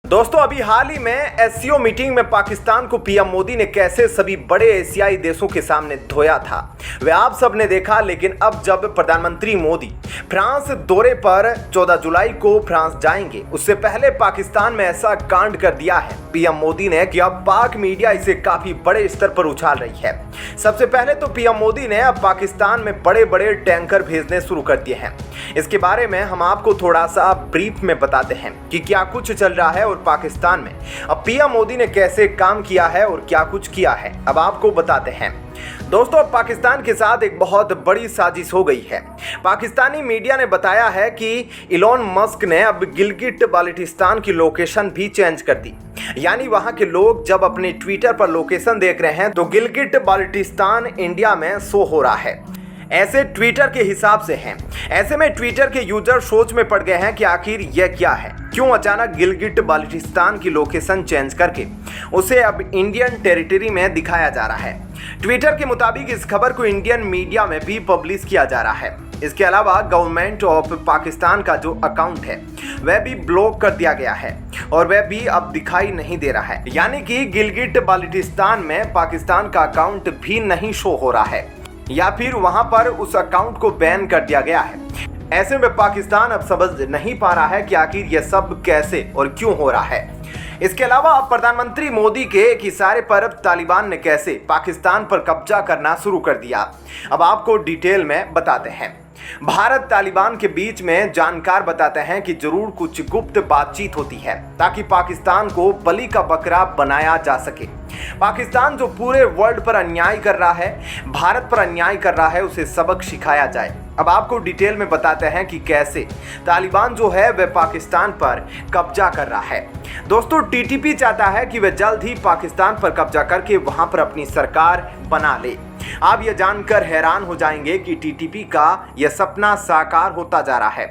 दोस्तों अभी हाल ही में एससीओ मीटिंग में पाकिस्तान को पीएम मोदी ने कैसे सभी बड़े एशियाई देशों के सामने धोया था वह आप सब ने देखा। लेकिन अब जब प्रधानमंत्री मोदी फ्रांस दौरे पर 14 जुलाई को फ्रांस जाएंगे, उससे पहले पाकिस्तान में ऐसा कांड कर दिया है पीएम मोदी ने कि अब पाक मीडिया इसे काफी बड़े स्तर पर उछाल रही है। सबसे पहले तो पीएम मोदी ने अब पाकिस्तान में बड़े बड़े टैंकर भेजने शुरू कर दिए हैं। इसके बारे में हम आपको थोड़ा सा ब्रीफ में बताते हैं कि क्या कुछ चल रहा है और पाकिस्तान में अब पीएम मोदी ने कैसे काम किया है और क्या कुछ किया है, अब आपको बताते हैं। दोस्तों अब पाकिस्तान के साथ एक बहुत बड़ी साजिश हो गई है। पाकिस्तानी मीडिया ने बताया है कि इलॉन मस्क ने अब गिलगिट बाल्टिस्तान की लोकेशन भी चेंज कर दी। यानी वहां के लोग जब अपने ट्विटर पर लोकेशन देख रहे हैं तो गिलगिट बाल्टिस्तान इंडिया में शो हो रहा है। ऐसे ट्विटर के हिसाब से हैं। ऐसे में ट्विटर के यूजर सोच में पड़ गए हैं कि आखिर यह क्या है, क्यों अचानक गिलगिट बाल्टिस्तान की लोकेशन चेंज करके उसे अब इंडियन टेरिटरी में दिखाया जा रहा है। ट्विटर के मुताबिक इस खबर को इंडियन मीडिया में भी पब्लिश किया जा रहा है। इसके अलावा गवर्नमेंट ऑफ पाकिस्तान का जो अकाउंट है वह भी ब्लॉक कर दिया गया है और वह भी अब दिखाई नहीं दे रहा है। यानी कि गिलगिट बाल्टिस्तान में पाकिस्तान का अकाउंट भी नहीं शो हो रहा है या फिर वहां पर उस अकाउंट को बैन कर दिया गया है। ऐसे में पाकिस्तान अब समझ नहीं पा रहा है कि आखिर यह सब कैसे और क्यों हो रहा है। इसके अलावा अब प्रधानमंत्री मोदी के एक इशारे पर तालिबान ने कैसे पाकिस्तान पर कब्जा करना शुरू कर दिया, अब आपको डिटेल में बताते हैं। भारत तालिबान के बीच में जानकार बताते हैं कि जरूर कुछ गुप्त बातचीत होती है ताकि पाकिस्तान को बलि का बकरा बनाया जा सके। पाकिस्तान जो पूरे वर्ल्ड पर अन्याय कर रहा है, भारत पर अन्याय कर रहा है, उसे सबक सिखाया जाए। अब आपको डिटेल में बताते हैं कि कैसे तालिबान जो है वह पाकिस्तान पर कब्जा कर रहा है। दोस्तों टीटीपी चाहता है कि वह जल्द ही पाकिस्तान पर कब्जा करके वहां पर अपनी सरकार बना ले। आप यह जानकर हैरान हो जाएंगे कि टीटीपी का यह सपना साकार होता जा रहा है,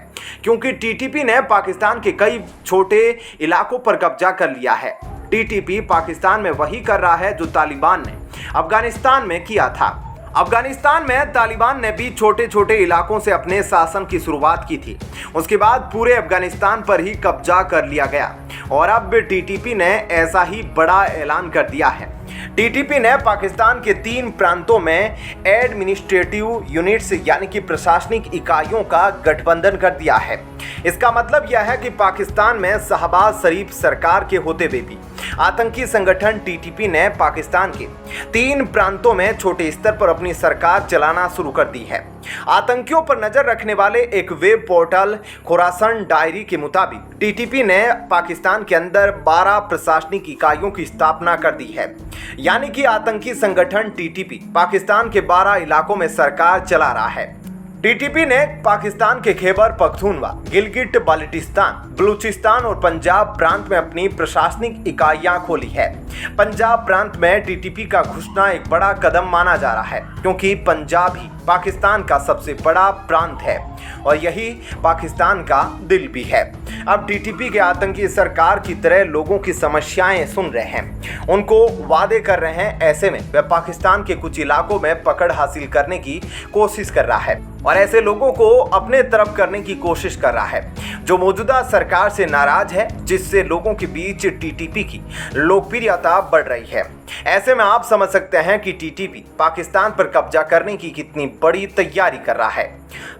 क्योंकि टीटीपी ने पाकिस्तान के कई छोटे इलाकों पर कब्जा कर लिया है। टीटीपी पाकिस्तान में वही कर रहा है जो तालिबान ने अफगानिस्तान में किया था। अफगानिस्तान में तालिबान ने भी छोटे छोटे इलाकों से अपने शासन की शुरुआत की थी, उसके बाद पूरे अफगानिस्तान पर ही कब्जा कर लिया गया और अब टीटीपी ने ऐसा ही बड़ा ऐलान कर दिया है। टीटीपी ने पाकिस्तान के 3 प्रांतों में एडमिनिस्ट्रेटिव यूनिट्स यानी कि प्रशासनिक इकाइयों का गठबंधन कर दिया है। इसका मतलब यह है कि पाकिस्तान में शहबाज शरीफ सरकार के होते हुए भी आतंकी संगठन टीटीपी ने पाकिस्तान के 3 प्रांतों में छोटे स्तर पर अपनी सरकार चलाना शुरू कर दी है। आतंकियों पर नजर रखने वाले एक वेब पोर्टल खुरासन डायरी के मुताबिक टीटीपी ने पाकिस्तान के अंदर 12 प्रशासनिक इकाइयों की स्थापना कर दी है। यानी कि आतंकी संगठन टीटीपी पाकिस्तान के 12 इलाकों में सरकार चला रहा है। टीटीपी ने पाकिस्तान के खैबर पख्तूनवा, गिलगिट बाल्टिस्तान, बलूचिस्तान और पंजाब प्रांत में अपनी प्रशासनिक इकाइयां खोली है। पंजाब प्रांत में टीटीपी का घुसना एक बड़ा कदम माना जा रहा है, क्योंकि पंजाब ही पाकिस्तान का सबसे बड़ा प्रांत है और यही पाकिस्तान का दिल भी है। अब टीटीपी के आतंकी सरकार की तरह लोगों की समस्याएं सुन रहे हैं, उनको वादे कर रहे हैं। ऐसे में वह पाकिस्तान के कुछ इलाकों में पकड़ हासिल करने की कोशिश कर रहा है और ऐसे लोगों को अपने तरफ करने की कोशिश कर रहा है जो मौजूदा सरकार से नाराज है, जिससे लोगों के बीच टीटीपी की लोकप्रियता बढ़ रही है। ऐसे में आप समझ सकते हैं कि टीटीपी पाकिस्तान पर कब्जा करने की कितनी बड़ी तैयारी कर रहा है।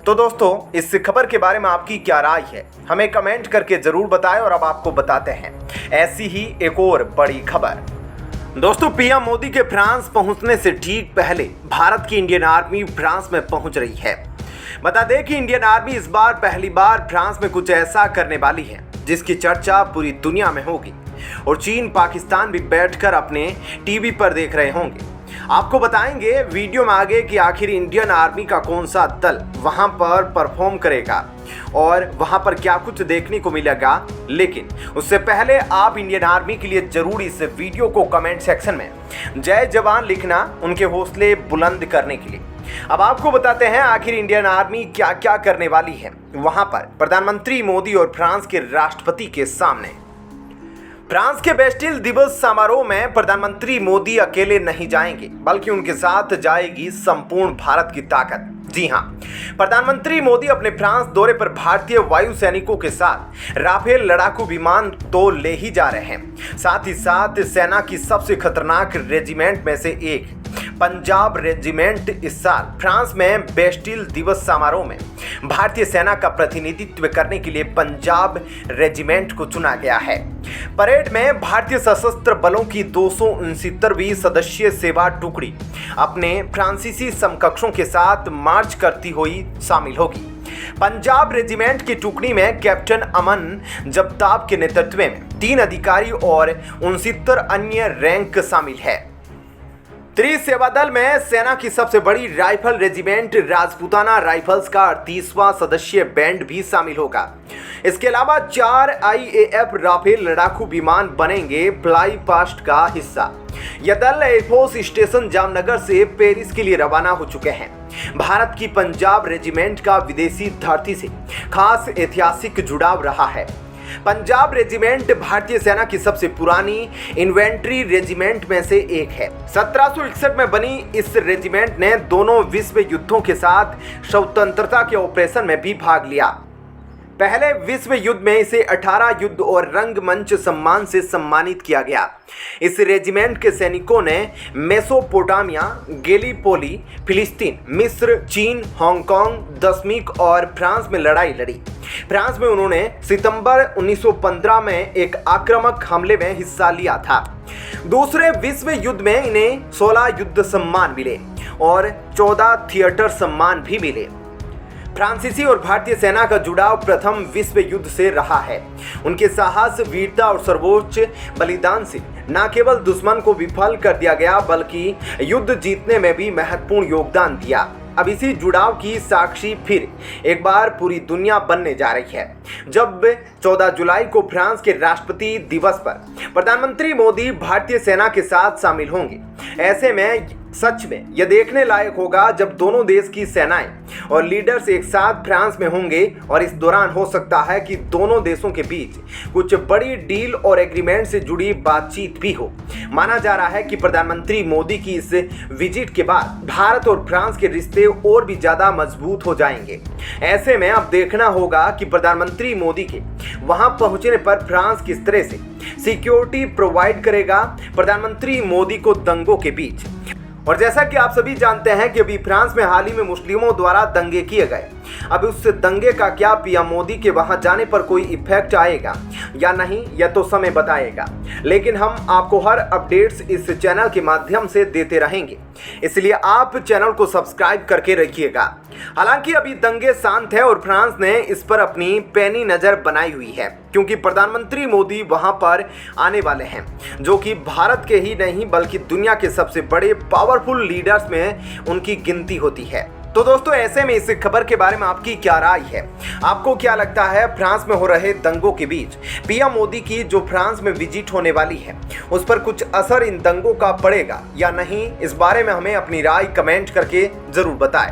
तो दोस्तों इस खबर के बारे में आपकी क्या राय है, हमें कमेंट करके जरूर बताएं और अब आपको बताते हैं ऐसी ही एक और बड़ी खबर। दोस्तों पीएम मोदी के फ्रांस पहुंचने से ठीक पहले भारत की इंडियन आर्मी फ्रांस में पहुंच रही है। बता दें कि इंडियन आर्मी इस बार पहली बार फ्रांस में कुछ ऐसा करने वाली है जिसकी चर्चा पूरी दुनिया में होगी और चीन पाकिस्तान भी बैठकर अपने टीवी पर देख रहे होंगे। आपको बताएंगे वीडियो में आगे कि आखिर इंडियन आर्मी का कौन सा दल वहां पर परफॉर्म करेगा और वहां पर क्या कुछ देखने को मिलेगा। लेकिन उससे पहले आप इंडियन आर्मी के लिए जरूर इस वीडियो को कमेंट सेक्शन में जय जवान लिखना, उनके हौसले बुलंद करने के लिए। अब आपको बताते हैं आखिर इंडियन आर्मी क्या क्या करने वाली है वहां पर प्रधानमंत्री मोदी और फ्रांस के राष्ट्रपति के सामने। फ्रांस के बेस्टिल दिवस समारोह में प्रधानमंत्री मोदी अकेले नहीं जाएंगे, बल्कि उनके साथ जाएगी संपूर्ण भारत की ताकत, जी हां, प्रधानमंत्री मोदी अपने फ्रांस दौरे पर भारतीय वायु सैनिकों के साथ राफेल लड़ाकू विमान तो ले ही जा रहे हैं, साथ ही साथ सेना की सबसे खतरनाक रेजिमेंट में से एक पंजाब रेजिमेंट इस साल फ्रांस में बेस्टिल दिवस समारोह में भारतीय सेना का प्रतिनिधित्व करने के लिए पंजाब रेजिमेंट को चुना गया है। परेड में भारतीय सशस्त्र बलों की 269वीं सदस्यीय सेवा टुकड़ी अपने फ्रांसीसी समकक्षों के साथ मार्च करती हुई शामिल होगी। पंजाब रेजिमेंट की टुकड़ी में कैप्टन अमन जगताप के नेतृत्व में 3 अधिकारी और 69 अन्य रैंक शामिल है। त्रिसेवा दल में सेना की सबसे बड़ी राइफल रेजिमेंट राजपूताना राइफल्स का 38वां सदस्यीय बैंड भी शामिल होगा। इसके अलावा 4 IAF राफेल लड़ाकू विमान बनेंगे फ्लाई पास्ट का हिस्सा। यह दल एयरफोर्स स्टेशन जामनगर से पेरिस के लिए रवाना हो चुके हैं। भारत की पंजाब रेजिमेंट का विदेशी धरती से खास ऐतिहासिक जुड़ाव रहा है। पंजाब रेजिमेंट भारतीय सेना की सबसे पुरानी इन्वेंट्री रेजिमेंट में से एक है। 1761 में बनी इस रेजिमेंट ने दोनों विश्व युद्धों के साथ स्वतंत्रता के ऑपरेशन में भी भाग लिया। पहले विश्व युद्ध में इसे 18 युद्ध और रंगमंच सम्मान से सम्मानित किया गया। इस रेजिमेंट के सैनिकों ने मेसोपोटामिया, गैलीपोली, फिलिस्तीन, मिस्र, चीन, हांगकांग, दशमीक और फ्रांस में लड़ाई लड़ी। फ्रांस में उन्होंने सितंबर 1915 में एक आक्रामक हमले में हिस्सा लिया था। दूसरे विश्व युद्ध में इन्हें 16 युद्ध सम्मान मिले और 14 थिएटर सम्मान भी मिले। फ्रांसीसी और भारतीय सेना का जुड़ाव प्रथम विश्व युद्ध से रहा है। उनके साहस, वीरता और सर्वोच्च बलिदान से न केवल दुश्मन को विफल कर दिया गया बल्कि युद्ध जीतने में भी महत्वपूर्ण योगदान दिया। अब इसी जुड़ाव की साक्षी फिर एक बार पूरी दुनिया बनने जा रही है, जब 14 जुलाई को फ्रांस के राष्ट्रपति दिवस पर प्रधानमंत्री मोदी भारतीय सेना के साथ शामिल होंगे। ऐसे में सच में यह देखने लायक होगा जब दोनों देश की सेनाएं और लीडर्स एक साथ फ्रांस में होंगे और इस दौरान हो सकता है कि दोनों देशों के बीच कुछ बड़ी डील और एग्रीमेंट से जुड़ी बातचीत भी हो। माना जा रहा है कि प्रधानमंत्री मोदी की इस विजिट के बाद भारत और फ्रांस के रिश्ते और भी ज्यादा मजबूत हो जाएंगे। ऐसे में अब देखना होगा कि प्रधानमंत्री मोदी के वहां पहुंचने पर फ्रांस किस तरह से सिक्योरिटी प्रोवाइड करेगा प्रधानमंत्री मोदी को दंगों के बीच। और जैसा कि आप सभी जानते हैं कि अभी फ्रांस में हाल ही में मुस्लिमों द्वारा दंगे किए गए। अब उस दंगे का क्या पीएम मोदी के वहां जाने पर कोई इफेक्ट आएगा या नहीं, यह तो समय बताएगा। लेकिन हम आपको हर अपडेट्स इस चैनल के माध्यम से देते रहेंगे, इसलिए आप चैनल को सब्सक्राइब करके रखिएगा। हालांकि अभी दंगे शांत है और फ्रांस ने इस पर अपनी पैनी नजर बनाई हुई है, क्योंकि प्रधानमंत्री मोदी वहां पर आने वाले हैं, जो कि भारत के ही नहीं बल्कि दुनिया के सबसे बड़े पावरफुल लीडर्स में उनकी गिनती होती है। तो दोस्तों, ऐसे में इस खबर के बारे में आपकी क्या राय है? आपको क्या लगता है फ्रांस में हो रहे दंगों के बीच पीएम मोदी की जो फ्रांस में विजिट होने वाली है उस पर कुछ असर इन दंगों का पड़ेगा या नहीं? इस बारे में हमें अपनी राय कमेंट करके जरूर बताएं।